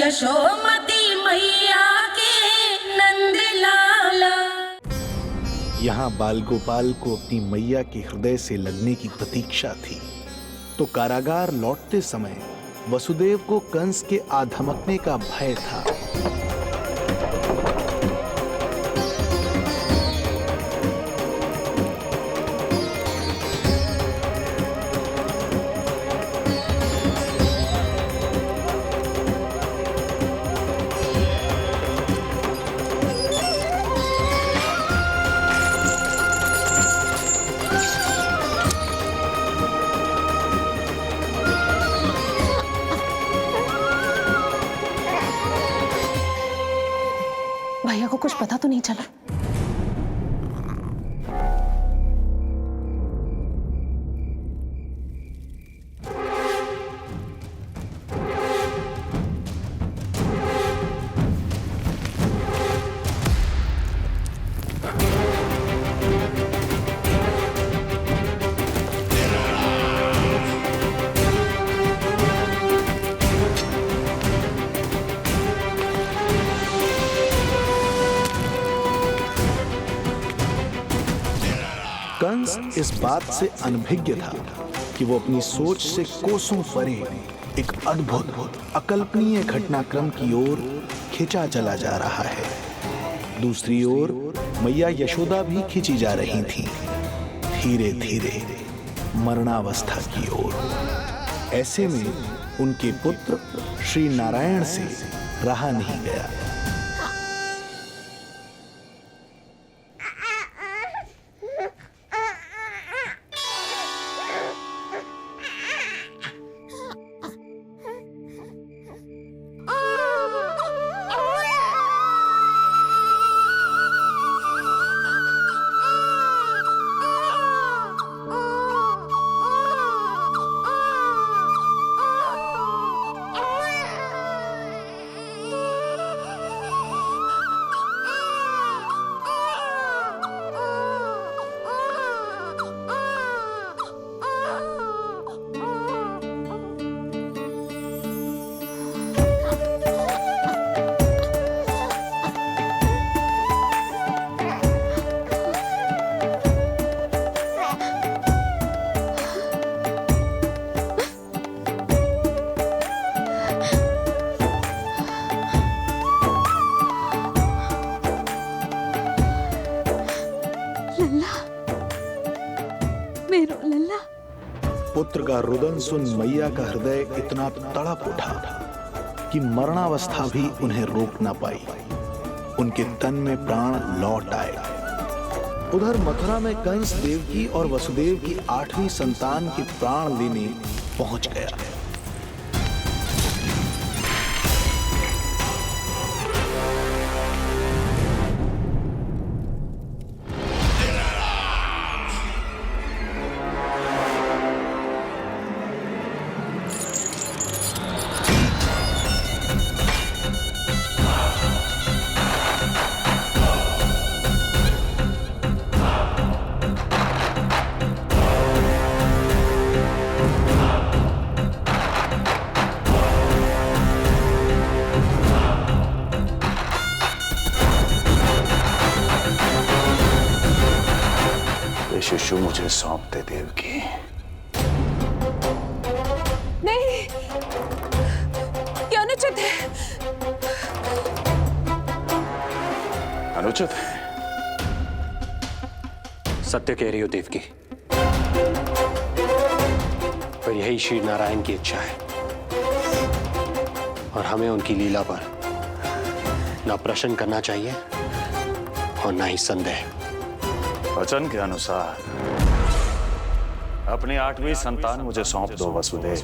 यशोमती मैया के नंद लाला। यहाँ बाल गोपाल को अपनी मैया के हृदय से लगने की प्रतीक्षा थी, तो कारागार लौटते समय वसुदेव को कंस के आ धमकने का भय था। भैया को कुछ पता तो नहीं चला? कंस इस बात से अनभिज्ञ था कि वो अपनी सोच से कोसों परे एक अद्भुत अकल्पनीय घटनाक्रम की ओर खिंचा चला जा रहा है। दूसरी ओर मैया यशोदा भी खिंची जा रही थी, धीरे धीरे मरणावस्था की ओर। ऐसे में उनके पुत्र श्री नारायण से रहा नहीं गया। पुत्र का रुदन सुन मैया का हृदय इतना तड़प उठा कि मरणावस्था भी उन्हें रोक न पाई। उनके तन में प्राण लौट आए। उधर मथुरा में कंस देवकी और वसुदेव की 8वीं संतान के प्राण लेने पहुंच गया। शिशु मुझे सौंप दे देवकी। नहीं, ये अनुचित है। अनुचित है? सत्य कह रही हो देवकी, पर यही श्री नारायण की इच्छा है और हमें उनकी लीला पर ना प्रश्न करना चाहिए और ना ही संदेह। वचन के अनुसार अपनी 8वीं संतान मुझे सौंप दो वसुदेव।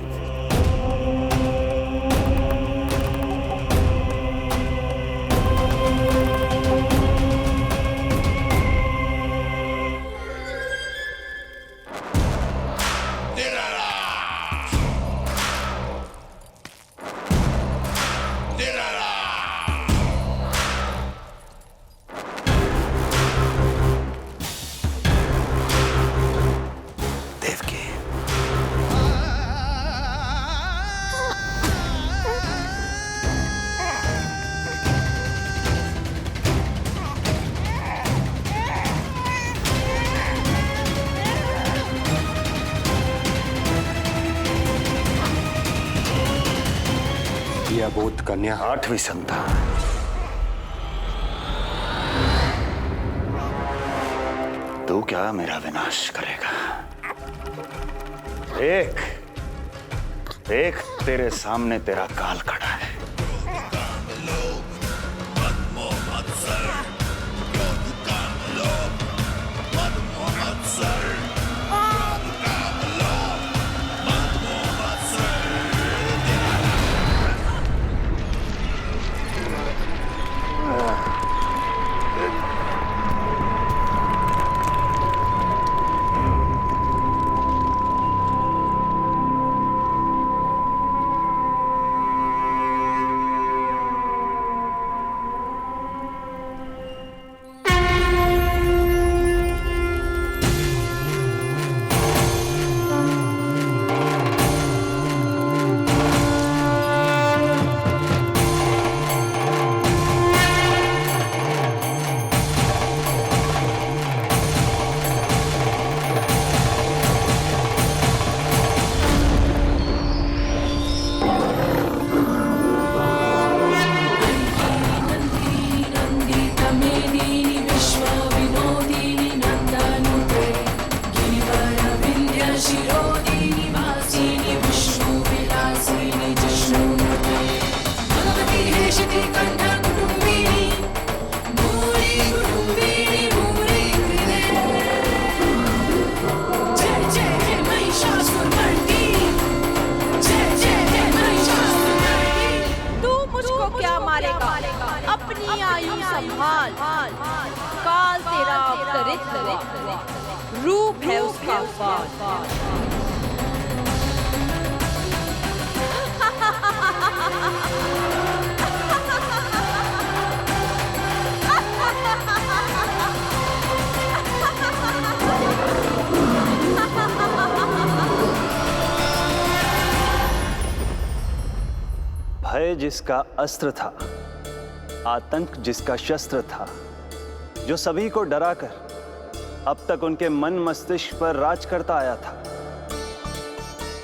ये अबोध कन्या 8वीं संतान। तू क्या मेरा विनाश करेगा? एक तेरे सामने तेरा काल खड़ा है। अपनी आयु संभाल, काल तेरा अवतरित रूप है उसका बाल। भय जिसका अस्त्र था, आतंक जिसका शस्त्र था, जो सभी को डराकर अब तक उनके मन मस्तिष्क पर राज करता आया था,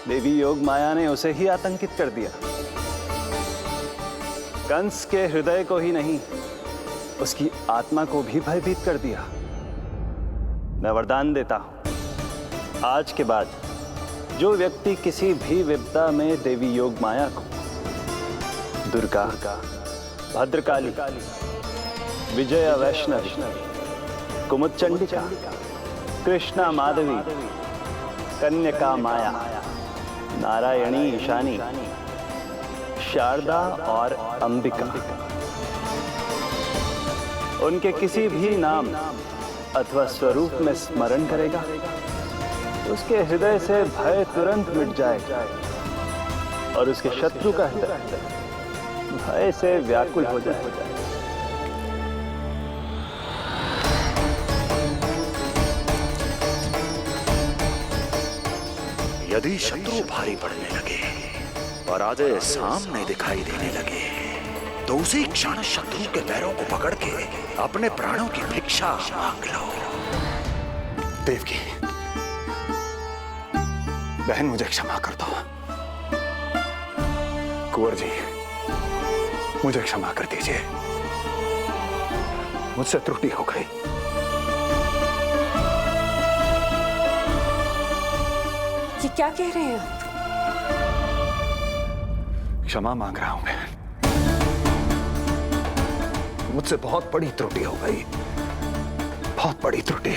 देवी योग माया ने उसे ही आतंकित कर दिया। कंस के हृदय को ही नहीं, उसकी आत्मा को भी भयभीत कर दिया। मैं वरदान देता हूं, आज के बाद जो व्यक्ति किसी भी विपदा में देवी योग माया को, दुर्गा, भद्रकाली, विजया वैष्णवी, कुमुदचंडिका, कृष्णा माधवी, कन्यका माया, नारायणी ईशानी, शारदा और अंबिका, उनके किसी भी नाम अथवा स्वरूप में स्मरण करेगा, उसके हृदय से भय तुरंत मिट जाएगा और उसके शत्रु का हृदय भय से व्याकुल हो जाएगा। यदि शत्रु भारी पड़ने लगे और आधे सामने दिखाई देने लगे, तो उसी क्षण शत्रु के पैरों को पकड़ के अपने प्राणों की भिक्षा मांग लो। देवकी, बहन मुझे क्षमा कर दो। कुंवर जी, मुझे क्षमा कर दीजिए, मुझसे त्रुटि हो गई। ये क्या कह रहे हैं आप? क्षमा मांग रहा हूं बहन, मुझसे बहुत बड़ी त्रुटि हो गई, बहुत बड़ी त्रुटि।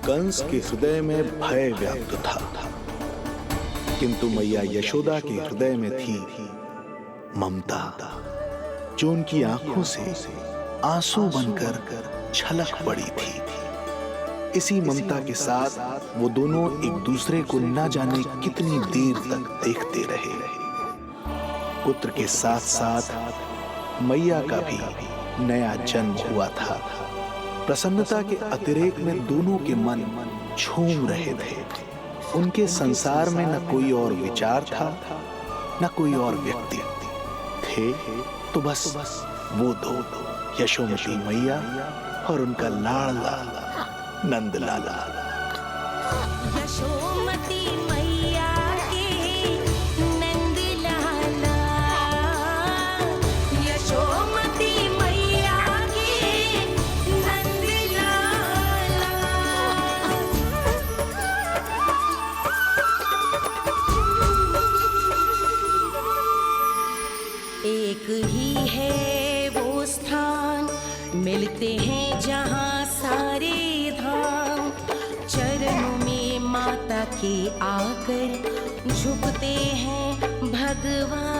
कंस के हृदय में भय व्याप्त था, किंतु मैया यशोदा के हृदय में थी ममता, जो उनकी आंखों से आंसू बनकर छलक पड़ी थी। इसी ममता के साथ वो दोनों एक दूसरे को न जाने कितनी देर तक देखते रहे। पुत्र के साथ साथ मैया का भी नया जन्म हुआ था। प्रसन्नता के अतिरेक में दोनों के मन झूम रहे थे। उनके संसार में न कोई और विचार था, न कोई और व्यक्ति थे, तो बस वो दो, यशोमती मैया और उनका लाडला नंद लाला। यशोमती मैया के नंद लाला। फैलते हैं जहाँ सारे धाम, चरणों में माता के आकर झुकते हैं भगवान।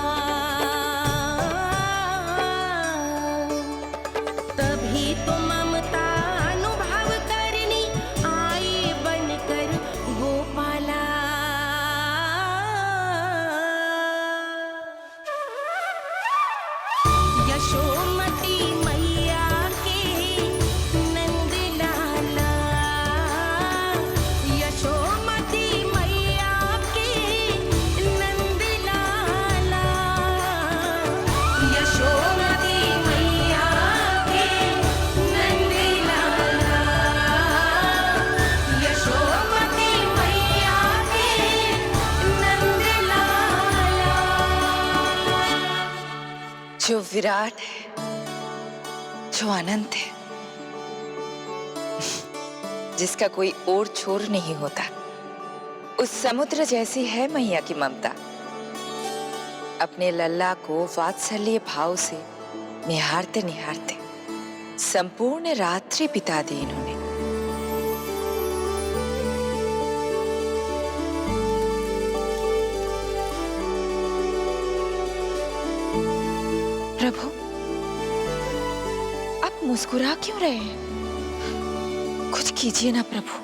तभी तो ममता अनुभव करनी आए बनकर गोपाला। यशोमती मैया के नंद लाला, यशोमती मैया के नंद लाला, यशोमती मैया के नंद लाला, यशोमती मैया के नंद लाला। जो विराट है, जो अनंत है, जिसका कोई और छोर नहीं होता, उस समुद्र जैसी है मैया की ममता। अपने लल्ला को वात्सल्य भाव से निहारते निहारते संपूर्ण रात्रि बिता दी इन्होंने। प्रभु, आप मुस्कुरा क्यों रहे हैं? कुछ कीजिए ना प्रभु।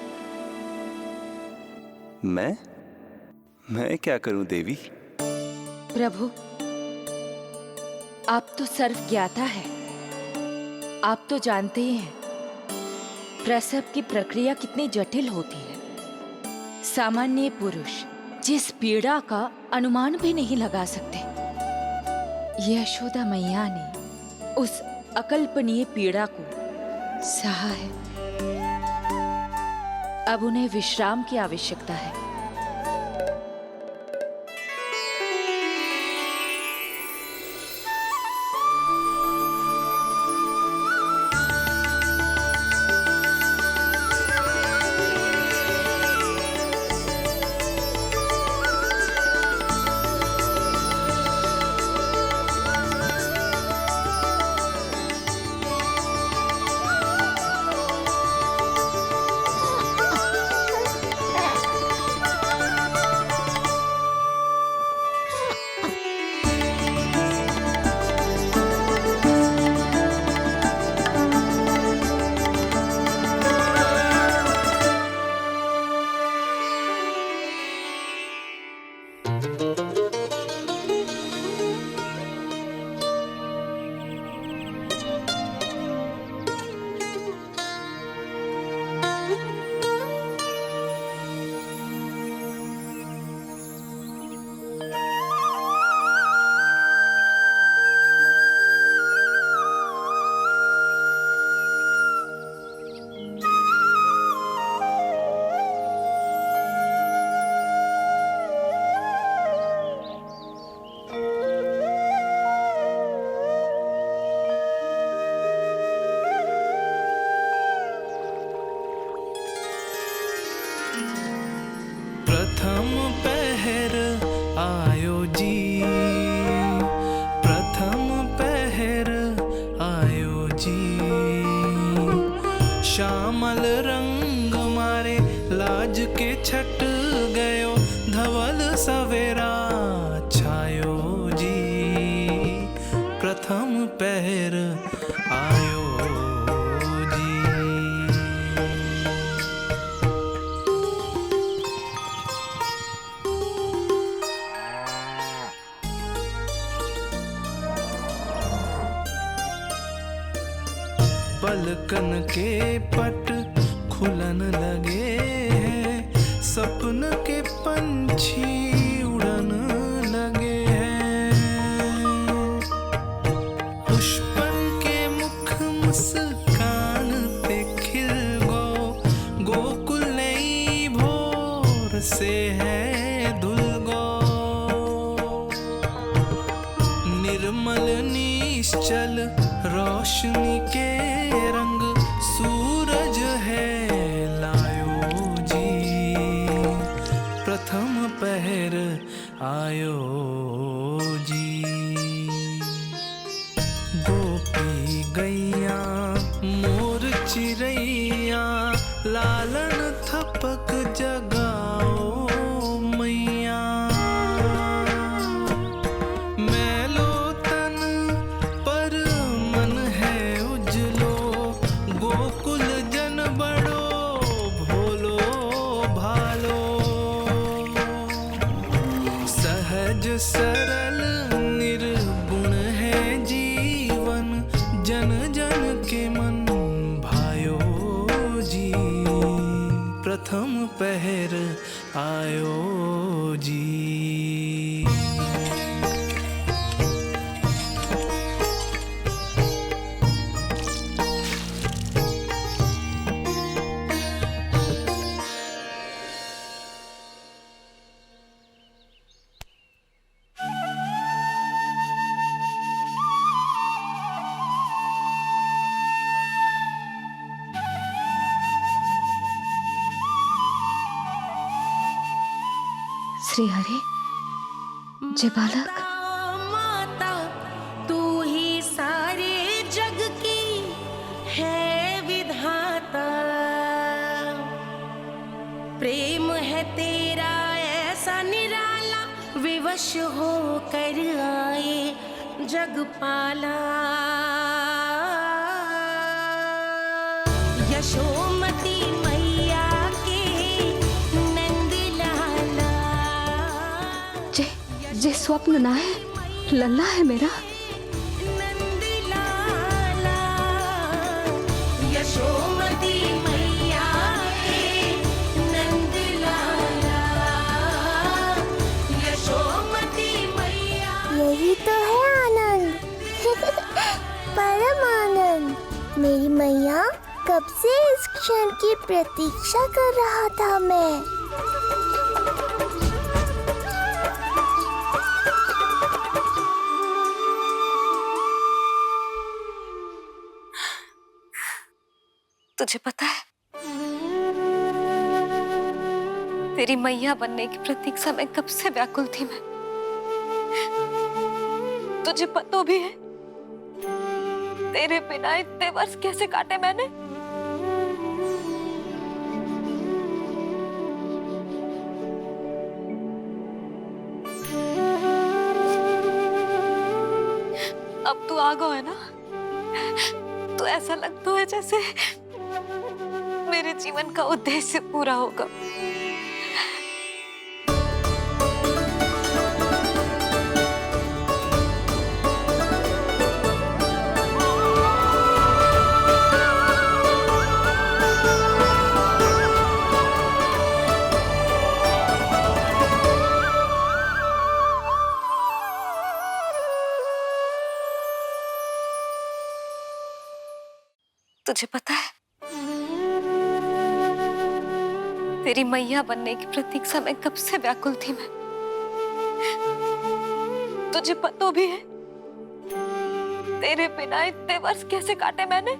मैं क्या करूं देवी? प्रभु, आप तो सर्वज्ञाता है। आप तो जानते ही हैं प्रसव की प्रक्रिया कितनी जटिल होती है। सामान्य पुरुष जिस पीड़ा का अनुमान भी नहीं लगा सकते, यशोदा मैया ने उस अकल्पनीय पीड़ा को सहा है। अब उन्हें विश्राम की आवश्यकता है। प्रथम पहर आयो जी, प्रथम पहर आयो जी। श्यामल रंग मारे लाज के छट गयो, धवल सवेरा छायो जी। प्रथम पहर आयो जी। पलकन के पट खुलन लगे हैं, सपन के पंछी उड़न लगे हैं। पुष्पन के मुख मुस्कान पे खिल गो, गोकुल नई भोर से है धुल गो। निर्मल निश्चल रोशनी के रंग सूरज है लायो जी। प्रथम पहर आयो जी। गोपी गैया लालन थपक जगाओ मैया। मैलो तन पर मन है उजलो, गोकुल जन बड़ो भोलो भालो। सहज सरल निर्गुण है जीवन, जन जन के मन भायो जी। प्रथम पहर आयो जी। श्री हरि, जय बालक। माता तू ही सारे जग की है विधाता। प्रेम है तेरा ऐसा निराला, विवश हो कर आए जगपाला। यशोमती मैया के नंद लाला। जे स्वप्न ना है, लल्ला है मेरा। नंद लाला यशोमती मैया के नंद लाला। यशोमती मैया। यही तो है आनंद। परम आनंद। मेरी मैया, कब से इस क्षण की प्रतीक्षा कर रहा था मैं। तुझे पता है, तेरी मैया बनने की प्रतीक्षा में कब से व्याकुल थी मैं। तुझे पता भी है तेरे बिना इतने वर्ष कैसे काटे मैंने। अब तू आ गया है ना, तो ऐसा लगता है जैसे मेरे जीवन का उद्देश्य पूरा होगा। तुझे पता है, तेरी मैया बनने की प्रतीक्षा में कब से व्याकुल थी मैं। तुझे पता भी है तेरे बिना इतने वर्ष कैसे काटे मैंने।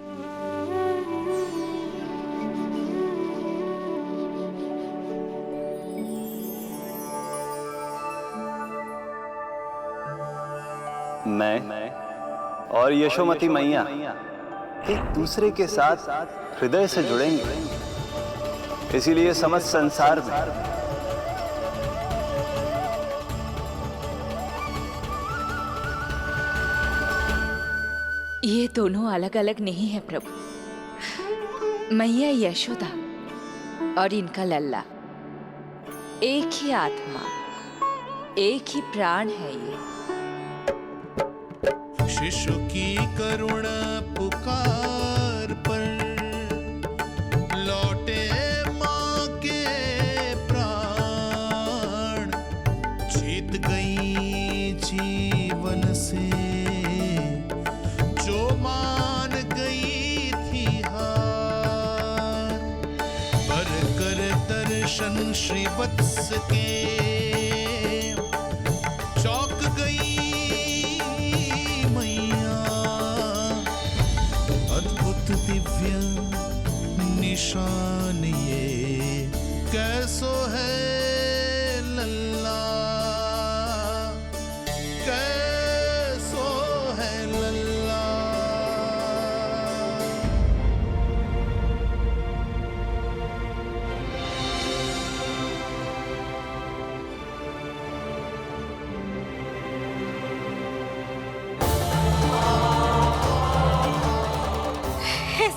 मैं और यशोमती मैया एक दूसरे के साथ हृदय से जुड़ेंगे, इसीलिए समस्त संसार में ये दोनों अलग अलग नहीं है प्रभु। मैया यशोदा और इनका लल्ला एक ही आत्मा, एक ही प्राण है ये। शिशु की करुण पुकार पर लौटे माँ के प्राण, जीत गई जीवन से जो मान गई थी हार। पर कर दर्शन श्री वत्स के चौक गई दिव्य निशान ये कैसो है लल्ला, कैसो है लल्ला।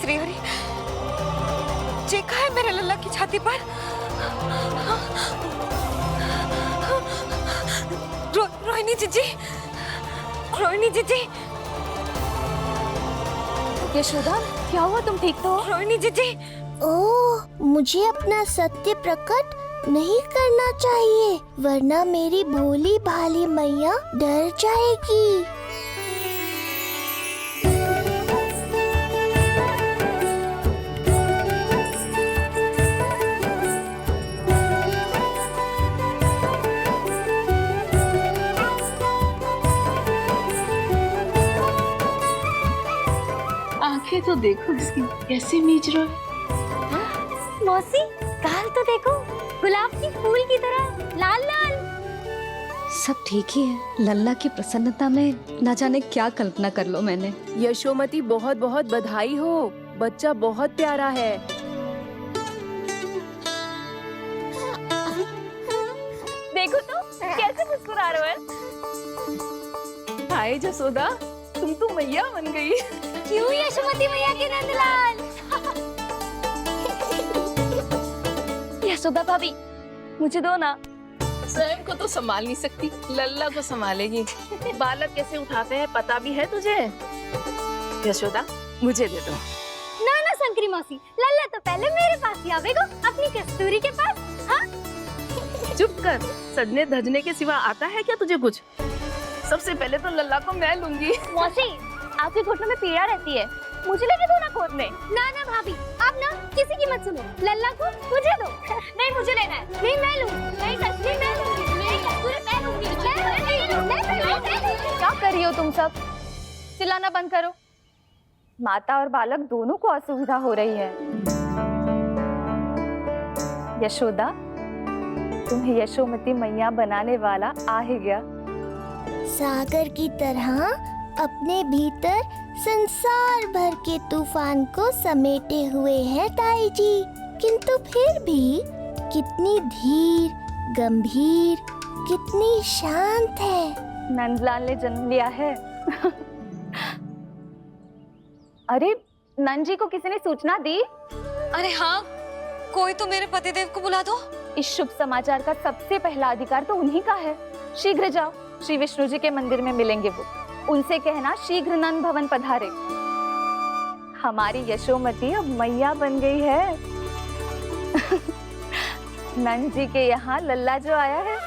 श्री हरि, चेखा है मेरे लल्ला की छाती पर। रोहिणी जीजी, रोहिणी जीजी। यशोदा, क्या हुआ? तुम ठीक तो हो? रोहिणी जीजी। ओह, मुझे अपना सत्य प्रकट नहीं करना चाहिए, वरना मेरी भोली भाली मैया डर जाएगी। आंखें तो देखो इसकी कैसे मीच रहा है। मौसी, गाल तो देखो, गुलाब की फूल की तरह लाल लाल। सब ठीक ही है। लल्ला की प्रसन्नता में न जाने क्या कल्पना कर लो मैंने। यशोमती, बहुत बहुत बधाई हो, बच्चा बहुत प्यारा है। देखो तो कैसे मुस्कुरा रहा है। हाय जसोदा, तुम तो मैया बन गई। क्यों यशोमती मैया के नंदलाल। यशोदा भाभी, मुझे दो ना। स्वयं को तो संभाल नहीं सकती, लल्ला को संभालेगी। बालक कैसे उठाते हैं पता भी है तुझे? यशोदा, मुझे दे दो। ना ना शंकरी मौसी, लल्ला तो पहले मेरे पास ही आवेगा, अपनी कस्तूरी के पास। हाँ? चुप कर, सजने धजने के सिवा आता है क्या तुझे कुछ? सबसे पहले तो लल्ला को मैं लूंगी। मौसी, आपके घुटनों में पीड़ा रहती है, मुझे लेके दो ना गोद में। ना ना भाभी, आप ना किसी की मत सुनो, लल्ला को मुझे दो। नहीं, मुझे लेना है। नहीं, मैं लूं। नहीं सच्ची मैं लूंगी। नहीं कस्तूरी मैं लूंगी। क्या कर रही हो तुम सब? चिल्लाना बंद करो। माता और बालक दोनों को असुविधा हो रही है। यशोदा, तुम्हें यशोमती मैया बनाने वाला आ ही गया। सागर की तरह अपने भीतर संसार भर के तूफान को समेटे हुए हैं ताई जी, किंतु फिर भी कितनी धीर, गंभीर, कितनी शांत है। नंदलाल ने जन्म लिया है। अरे नंद जी को किसी ने सूचना दी? अरे हाँ, कोई तो मेरे पतिदेव को बुला दो। इस शुभ समाचार का सबसे पहला अधिकार तो उन्हीं का है। शीघ्र जाओ, श्री विष्णु जी के मंदिर में मिलेंगे वो। उनसे कहना शीघ्र नंद भवन पधारे। हमारी यशोमती अब मैया बन गई है। नंद जी के यहाँ लल्ला जो आया है